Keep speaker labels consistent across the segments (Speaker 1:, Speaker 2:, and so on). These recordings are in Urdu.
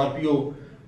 Speaker 1: RPO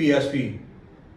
Speaker 1: PSP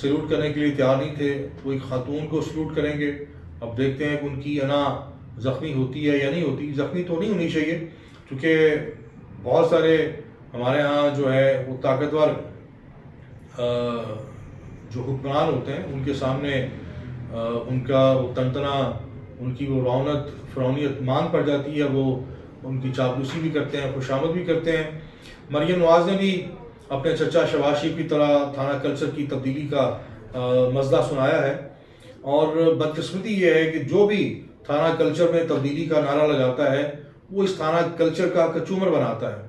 Speaker 1: سلوٹ کرنے کے لیے تیار نہیں تھے، وہ ایک خاتون کو سلوٹ کریں گے. اب دیکھتے ہیں کہ ان کی انا زخمی ہوتی ہے یا نہیں ہوتی. زخمی تو نہیں ہونی چاہیے، کیونکہ بہت سارے ہمارے ہاں جو ہے وہ طاقتور جو حکمران ہوتے ہیں ان کے سامنے ان کا وہ تنتنا، ان کی وہ رونت فرونیت مان پڑ جاتی ہے. وہ ان کی چاپلوسی بھی کرتے ہیں، خوشامد بھی کرتے ہیں. مریم نواز نے بھی اپنے چچا شہباز شریف کی طرح تھانہ کلچر کی تبدیلی کا مزدہ سنایا ہے. اور بدقسمتی یہ ہے کہ جو بھی تھانہ کلچر میں تبدیلی کا نعرہ لگاتا ہے وہ اس تھانہ کلچر کا کچومر بناتا ہے.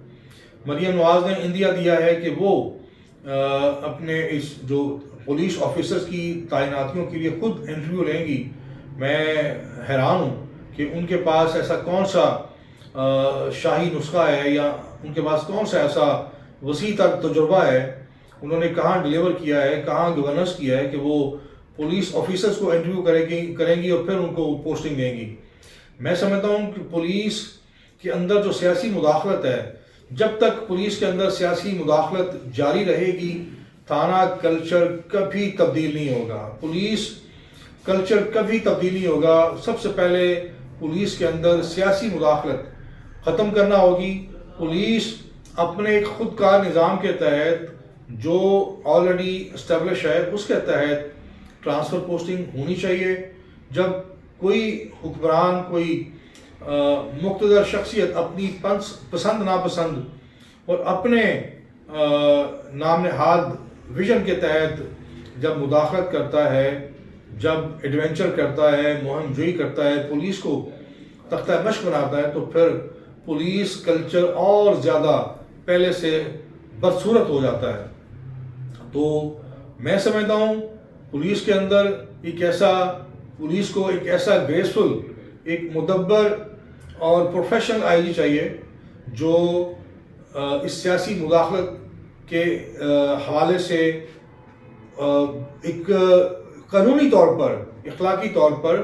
Speaker 1: مریم نواز نے اندیا دیا ہے کہ وہ اپنے اس جو پولیس آفیسرز کی تعیناتیوں کے لیے خود انٹرویو لیں گی. میں حیران ہوں کہ ان کے پاس ایسا کون سا شاہی نسخہ ہے یا ان کے پاس کون سا ایسا وسیع تر تجربہ ہے، انہوں نے کہاں ڈیلیور کیا ہے، کہاں گورننس کیا ہے کہ وہ پولیس آفیسرز کو انٹرویو کریں گی اور پھر ان کو پوسٹنگ دیں گی. میں سمجھتا ہوں کہ پولیس کے اندر جو سیاسی مداخلت ہے، جب تک پولیس کے اندر سیاسی مداخلت جاری رہے گی تھانہ کلچر کبھی تبدیل نہیں ہوگا. پولیس کلچر کبھی تبدیل نہیں ہوگا. سب سے پہلے پولیس کے اندر سیاسی مداخلت ختم کرنا ہوگی. پولیس اپنے ایک خود کار نظام کے تحت جو آلریڈی اسٹیبلش ہے اس کے تحت ٹرانسفر پوسٹنگ ہونی چاہیے. جب کوئی حکمران، کوئی مقتدر شخصیت اپنی پسند ناپسند اور اپنے نام نہاد ویژن کے تحت جب مداخلت کرتا ہے، جب ایڈونچر کرتا ہے، مہم جوئی کرتا ہے، پولیس کو تختہ مشق بناتا ہے، تو پھر پولیس کلچر اور زیادہ پہلے سے بدصورت ہو جاتا ہے. تو میں سمجھتا ہوں پولیس کے اندر پولیس کو ایک ایسا گریسفل، ایک مدبر اور پروفیشنل آئی جی چاہیے جو اس سیاسی مداخلت کے حوالے سے ایک قانونی طور پر، اخلاقی طور پر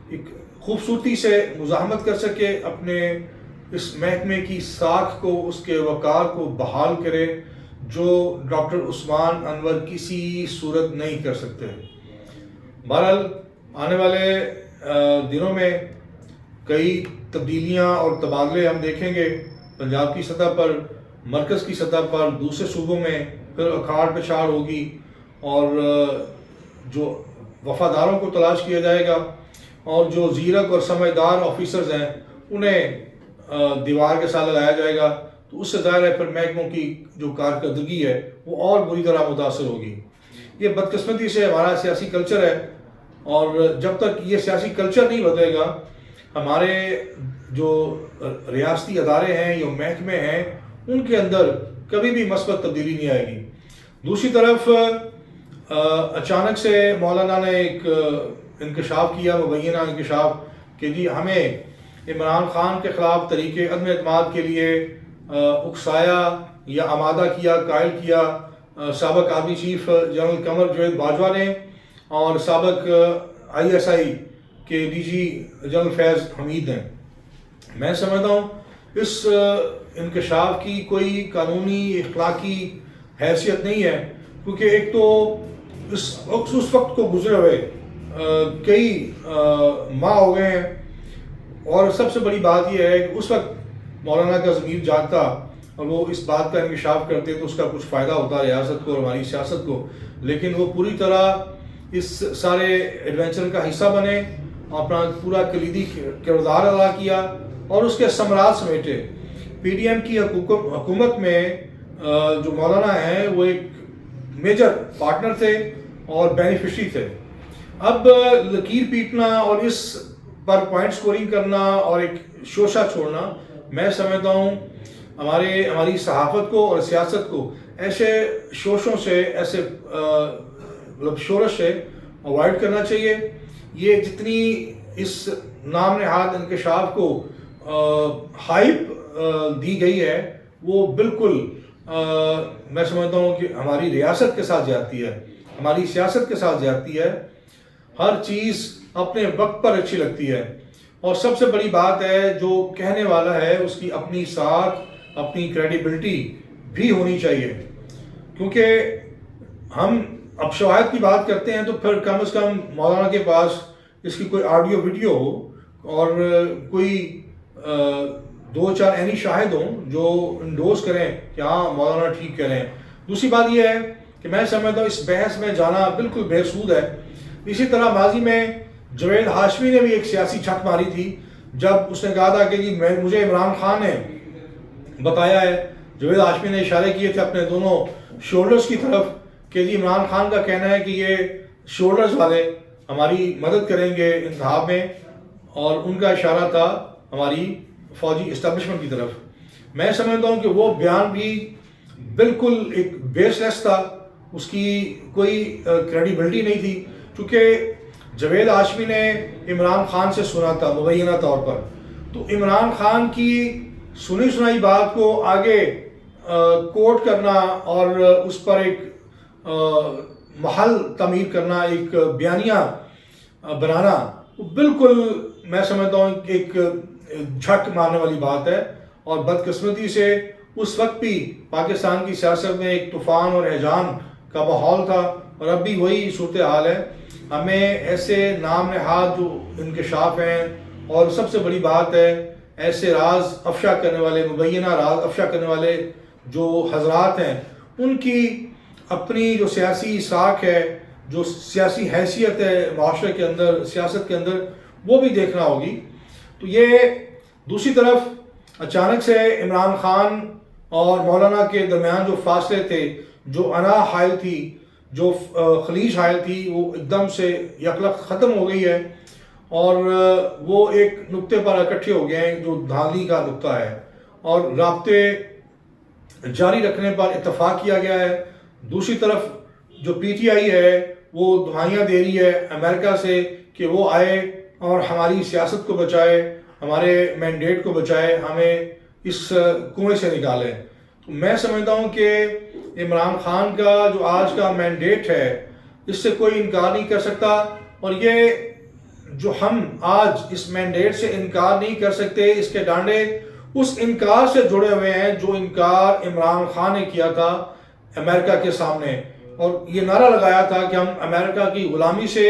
Speaker 1: ایک خوبصورتی سے مزاحمت کر سکے، اپنے اس محکمے کی ساکھ کو، اس کے وقار کو بحال کرے، جو ڈاکٹر عثمان انور کسی صورت نہیں کر سکتے. بہرحال آنے والے دنوں میں کئی تبدیلیاں اور تبادلے ہم دیکھیں گے، پنجاب کی سطح پر، مرکز کی سطح پر، دوسرے صوبوں میں پھر اکھاڑ پچھاڑ ہوگی اور جو وفاداروں کو تلاش کیا جائے گا اور جو زیرک اور سمجھدار آفیسرز ہیں انہیں دیوار کے ساتھ لگایا جائے گا. تو اس سے ظاہر ہے پھر محکموں کی جو کارکردگی ہے وہ اور بری طرح متاثر ہوگی. یہ بدقسمتی سے ہمارا سیاسی کلچر ہے، اور جب تک یہ سیاسی کلچر نہیں بدلے گا ہمارے جو ریاستی ادارے ہیں یا محکمے ہیں ان کے اندر کبھی بھی مثبت تبدیلی نہیں آئے گی. دوسری طرف اچانک سے مولانا نے ایک انکشاف کیا، مبینہ انکشاف، کہ جی ہمیں عمران خان کے خلاف طریقے عدم اعتماد کے لیے اکسایا یا آمادہ کیا، قائل کیا سابق army chief general Qamar Javed Bajwa نے اور سابق ISI کے DG جنرل فیض حمید نے. میں سمجھتا ہوں اس انکشاف کی کوئی قانونی اخلاقی حیثیت نہیں ہے، کیونکہ ایک تو اس وقت کو گزرے ہوئے کئی ماہ ہو گئے ہیں، اور سب سے بڑی بات یہ ہے کہ اس وقت مولانا کا ضمیر جاگتا اور وہ اس بات کا انکشاف کرتے تو اس کا کچھ فائدہ ہوتا ریاست کو اور ہماری سیاست کو. لیکن وہ پوری طرح اس سارے ایڈونچر کا حصہ بنے، اپنا پورا کلیدی کردار ادا کیا اور اس کے ثمرات سمیٹے. PDM کی حکومت میں جو مولانا ہیں وہ ایک میجر پارٹنر تھے اور بینیفیشری تھے. اب لکیر پیٹنا اور اس پر پوائنٹ سکورنگ کرنا اور ایک شوشہ چھوڑنا، میں سمجھتا ہوں ہماری صحافت کو اور سیاست کو ایسے شوشوں سے، ایسے شورش سے اوائڈ کرنا چاہیے. یہ جتنی اس نام نہاد انکشاف کو ہائپ دی گئی ہے وہ بالکل میں سمجھتا ہوں کہ ہماری ریاست کے ساتھ جاتی ہے، ہماری سیاست کے ساتھ جاتی ہے. ہر چیز اپنے وقت پر اچھی لگتی ہے، اور سب سے بڑی بات ہے جو کہنے والا ہے اس کی اپنی ساکھ، اپنی کریڈیبلٹی بھی ہونی چاہیے. کیونکہ ہم اب شواہد کی بات کرتے ہیں تو پھر کم از کم مولانا کے پاس اس کی کوئی آڈیو ویڈیو ہو اور کوئی 2-4 عینی شاہد ہوں جو انڈوز کریں کہ ہاں مولانا ٹھیک کہہ رہے ہیں۔ دوسری بات یہ ہے کہ میں سمجھتا ہوں اس بحث میں جانا بالکل بے سود ہے۔ اسی طرح ماضی میں جوید ہاشمی نے بھی ایک سیاسی چھک ماری تھی جب اس نے کہا تھا کہ جی مجھے عمران خان نے بتایا ہے، جوید ہاشمی نے اشارے کیے تھے اپنے دونوں شولڈرز کی طرف کہ جی عمران خان کا کہنا ہے کہ یہ شولڈرز والے ہماری مدد کریں گے انتخاب میں، اور ان کا اشارہ تھا ہماری فوجی اسٹیبلشمنٹ کی طرف۔ میں سمجھتا ہوں کہ وہ بیان بھی بالکل ایک بیس لیس تھا، اس کی کوئی کریڈیبلٹی نہیں تھی، کیونکہ جوید ہاشمی نے عمران خان سے سنا تھا مبینہ طور پر، تو عمران خان کی سنی سنائی بات کو آگے کوٹ کرنا اور اس پر ایک محل تعمیر کرنا، ایک بیانیہ بنانا، بالکل میں سمجھتا ہوں ایک جھک مارنے والی بات ہے۔ اور بدقسمتی سے اس وقت بھی پاکستان کی سیاست میں ایک طوفان اور ہیجان کا ماحول تھا، اور اب بھی وہی صورتحال ہے۔ ہمیں ایسے نام نہاد جو انکشاف ہیں، اور سب سے بڑی بات ہے ایسے راز افشا کرنے والے، مبینہ راز افشا کرنے والے جو حضرات ہیں، ان کی اپنی جو سیاسی ساکھ ہے، جو سیاسی حیثیت ہے معاشرے کے اندر، سیاست کے اندر، وہ بھی دیکھنا ہوگی۔ تو یہ دوسری طرف اچانک سے عمران خان اور مولانا کے درمیان جو فاصلے تھے، جو انا حائل تھی، جو خلیج حائل تھی، وہ ایک دم سے یکلخت ختم ہو گئی ہے، اور وہ ایک نقطے پر اکٹھے ہو گئے ہیں جو دھاندلی کا نقطہ ہے، اور رابطے جاری رکھنے پر اتفاق کیا گیا ہے۔ دوسری طرف جو پی ٹی آئی ہے وہ دعائیاں دے رہی ہے امریکہ سے کہ وہ آئے اور ہماری سیاست کو بچائے، ہمارے مینڈیٹ کو بچائے، ہمیں اس کنویں سے نکالیں۔ تو میں سمجھتا ہوں کہ عمران خان کا جو آج کا مینڈیٹ ہے، اس سے کوئی انکار نہیں کر سکتا، اور یہ جو ہم آج اس مینڈیٹ سے انکار نہیں کر سکتے، اس کے ڈانڈے اس انکار سے جڑے ہوئے ہیں جو انکار عمران خان نے کیا تھا امریکہ کے سامنے، اور یہ نعرہ لگایا تھا کہ ہم امریکہ کی غلامی سے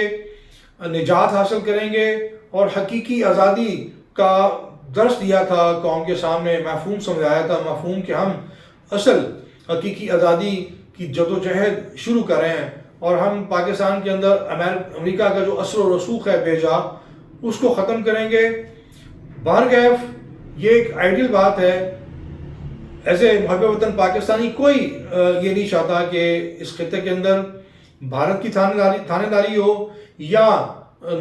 Speaker 1: نجات حاصل کریں گے، اور حقیقی آزادی کا درس دیا تھا قوم کے سامنے، مفہوم سمجھایا تھا، مفہوم کہ ہم اصل حقیقی آزادی کی جدوجہد شروع کر رہے ہیں، اور ہم پاکستان کے اندر امریکہ کا جو اثر و رسوخ ہے بے جا، اس کو ختم کریں گے۔ بہرکیف یہ ایک آئیڈیل بات ہے۔ ایسے محب وطن پاکستانی کوئی یہ نہیں چاہتا کہ اس خطے کے اندر بھارت کی تھانے داری ہو، یا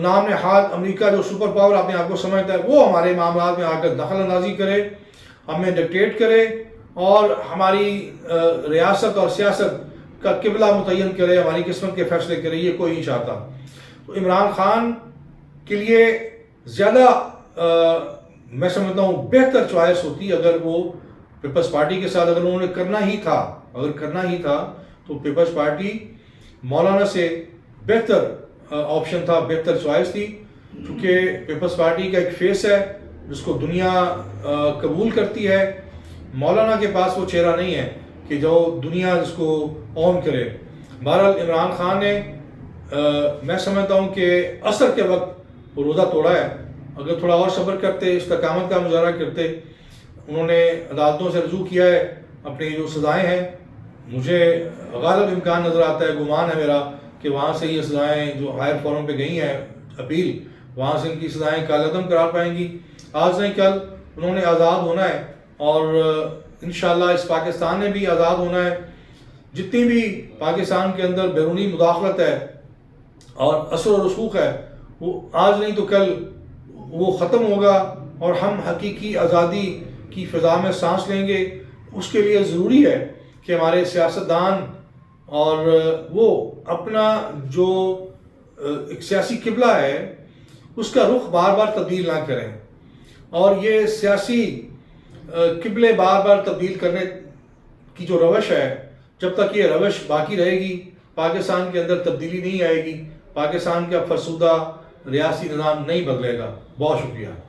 Speaker 1: نام نہاد امریکہ جو سپر پاور اپنے آپ کو سمجھتا ہے وہ ہمارے معاملات میں آ کر دخل اندازی کرے، ہمیں ڈکٹیٹ کرے، اور ہماری ریاست اور سیاست کا قبلہ متعین کرے، ہماری قسمت کے فیصلے کرے، یہ کوئی نہیں چاہتا۔ تو عمران خان کے لیے زیادہ میں سمجھتا ہوں بہتر چوائس ہوتی اگر وہ پیپلز پارٹی کے ساتھ، اگر انہوں نے کرنا ہی تھا تو پیپلز پارٹی مولانا سے بہتر آپشن تھا، بہتر چوائس تھی، کیونکہ پیپلز پارٹی کا ایک فیس ہے جس کو دنیا قبول کرتی ہے۔ مولانا کے پاس وہ چہرہ نہیں ہے کہ جو دنیا جس کو اون کرے۔ بہرحال عمران خان نے میں سمجھتا ہوں کہ عصر کے وقت وہ روزہ توڑا ہے۔ اگر تھوڑا اور صبر کرتے، استقامت کا مظاہرہ کرتے، انہوں نے عدالتوں سے رجوع کیا ہے اپنی جو سزائیں ہیں، مجھے غالب امکان نظر آتا ہے، گمان ہے میرا کہ وہاں سے یہ سزائیں جو ہائر فورم پہ گئی ہیں اپیل، وہاں سے ان کی سزائیں کالعدم قرار پائیں گی۔ آج نہیں کل انہوں نے آزاد ہونا ہے، اور انشاءاللہ اس پاکستان نے بھی آزاد ہونا ہے۔ جتنی بھی پاکستان کے اندر بیرونی مداخلت ہے اور اثر و رسوخ ہے، وہ آج نہیں تو کل وہ ختم ہوگا، اور ہم حقیقی آزادی کی فضا میں سانس لیں گے۔ اس کے لیے ضروری ہے کہ ہمارے سیاستدان اور وہ اپنا جو ایک سیاسی قبلہ ہے اس کا رخ بار بار تبدیل نہ کریں، اور یہ سیاسی قبلے بار بار تبدیل کرنے کی جو روش ہے، جب تک یہ روش باقی رہے گی پاکستان کے اندر تبدیلی نہیں آئے گی، پاکستان کا فرسودہ ریاستی نظام نہیں بدلے گا۔ بہت شکریہ۔